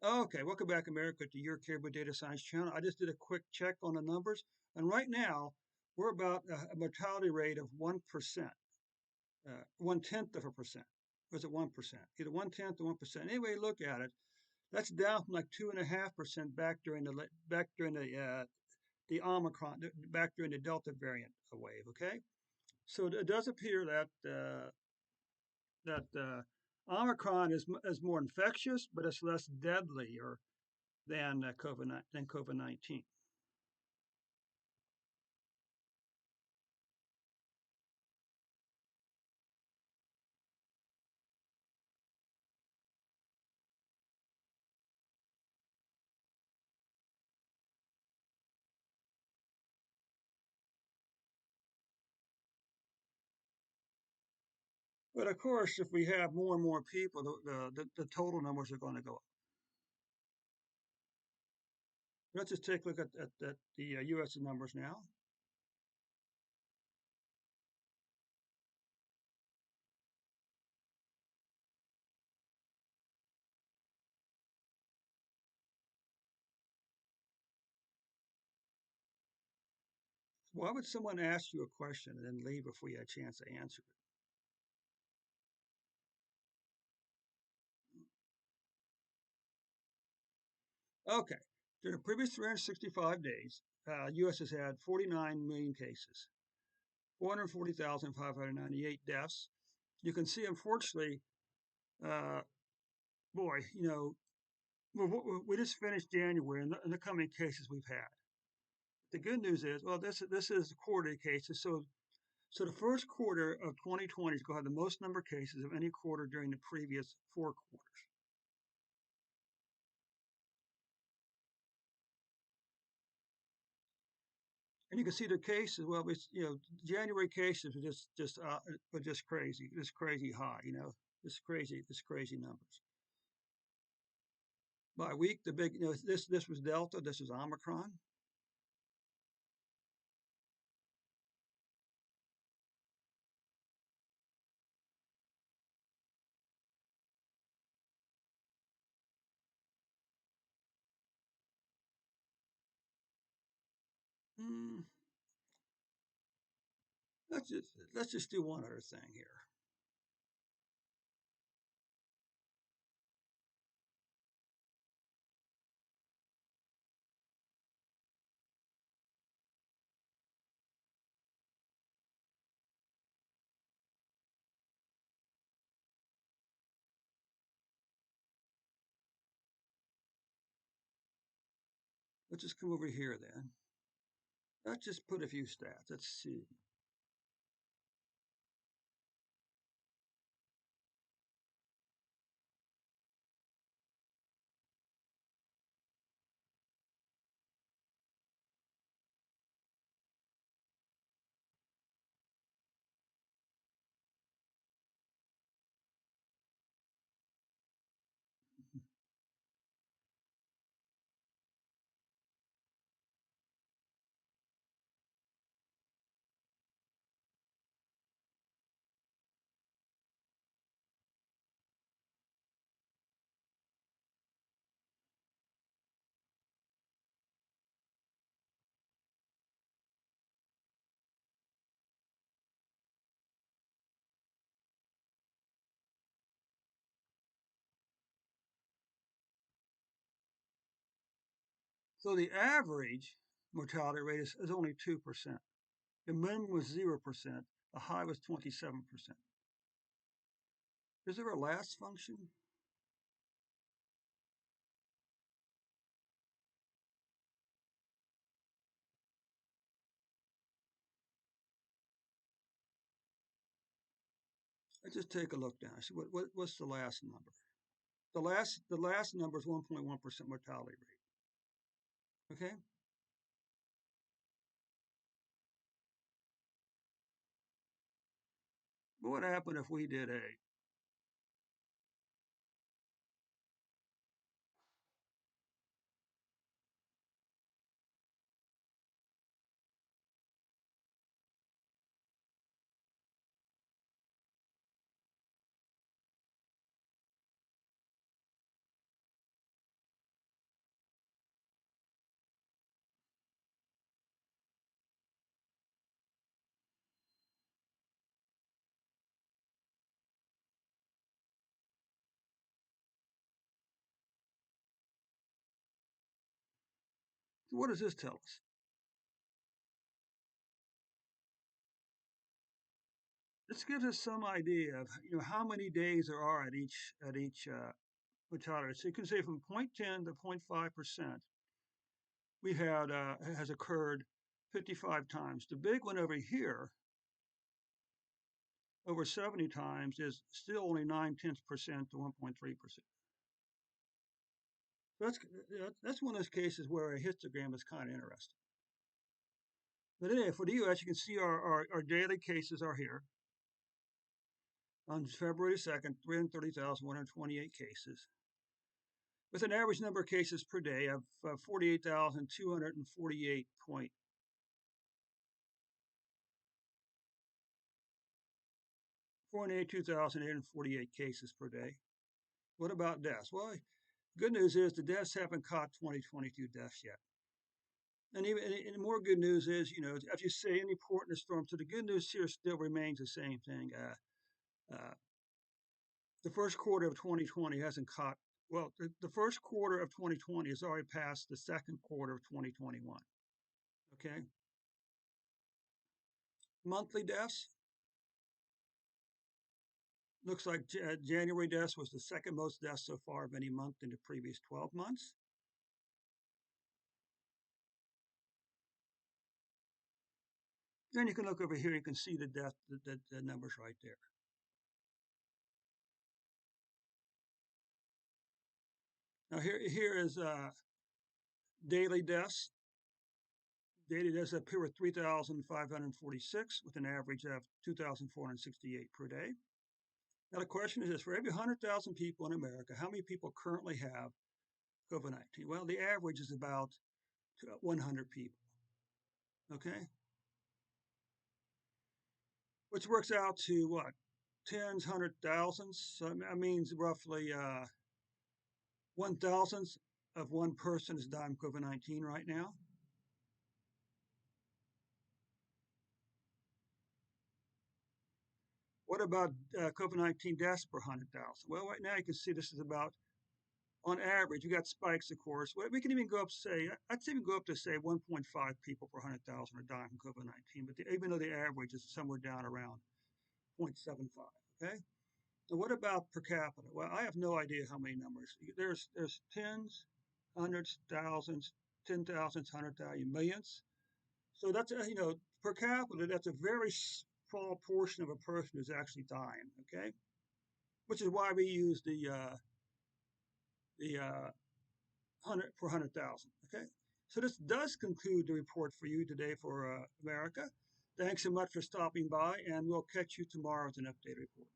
Okay, welcome back, America, to your Caribou Data Science channel. I just did a quick check on the numbers, and right now we're about a mortality rate of 1%, 1/10 of a percent. Or is it 1%? Either 1/10 or 1%. Anyway, look at it. That's down from like 2.5% back during the Omicron, back during the Delta variant wave. Okay, so it does appear that Omicron is more infectious, but it's less deadly or than COVID-19. But of course, if we have more and more people, the total numbers are going to go up. Let's just take a look at the U.S. numbers now. Why would someone ask you a question and then leave before you had a chance to answer it? Okay, during the previous 365 days, U.S. has had 49 million cases, 440,598 deaths. You can see, unfortunately, uh, boy, we just finished January, and the coming cases we've had. The good news is, well, this is the quarterly cases, so the first quarter of 2020 is going to have the most number of cases of any quarter during the previous 4 quarters. And you can see the cases. Well, it's January cases were just crazy, just crazy high. This crazy numbers. By week, the big this was Delta, this is Omicron. Hmm, let's just do one other thing here. Let's just come over here then. Let's just put a few stats. Let's see. So the average mortality rate is only 2%. The minimum was 0%. The high was 27%. Is there a last function? Let's just take a look down. See what's the last number? The last number is 1.1% mortality rate. Okay. But what happened if we did a So what does this tell us? This gives us some idea of how many days there are at each mortality. So you can say from 0.10 to 0.5%, we had has occurred 55 times. The big one over here, over 70 times, is still only 0.9% to 1.3%. That's one of those cases where a histogram is kind of interesting. But anyway, for the U.S., you can see our daily cases are here. On February 2nd, 330,128 cases, with an average number of cases per day of 48,248 point. 482,848 cases per day. What about deaths? Well, good news is the deaths haven't caught 2022 deaths yet. And more good news is, as you say, any port in a storm. So the good news here still remains the same thing. The first quarter of 2020 hasn't caught, well, the first quarter of 2020 has already passed the second quarter of 2021. Okay. Monthly deaths. Looks like January deaths was the second most deaths so far of any month in the previous 12 months. Then you can look over here, you can see the numbers right there. Now here is daily deaths. Daily deaths up here with 3,546 with an average of 2,468 per day. Now the question is this, for every 100,000 people in America, how many people currently have COVID-19? Well, the average is about 100 people, okay? Which works out to what? Tens, hundred thousands. So that means roughly 1,000th of one person is dying of COVID-19 right now. What about COVID-19 deaths per 100,000? Well, right now you can see this is about, on average, you got spikes, of course. We can even go up to say, I'd say we can go up to say 1.5 people per 100,000 are dying from COVID-19, but even though the average is somewhere down around 0.75, okay? And what about per capita? Well, I have no idea how many numbers. There's tens, hundreds, thousands, 10,000s, 100,000, millions. So that's, per capita, that's a very small portion of a person who's actually dying, okay? Which is why we use the 100 per 100,000, okay? So this does conclude the report for you today for America. Thanks so much for stopping by, and we'll catch you tomorrow with an updated report.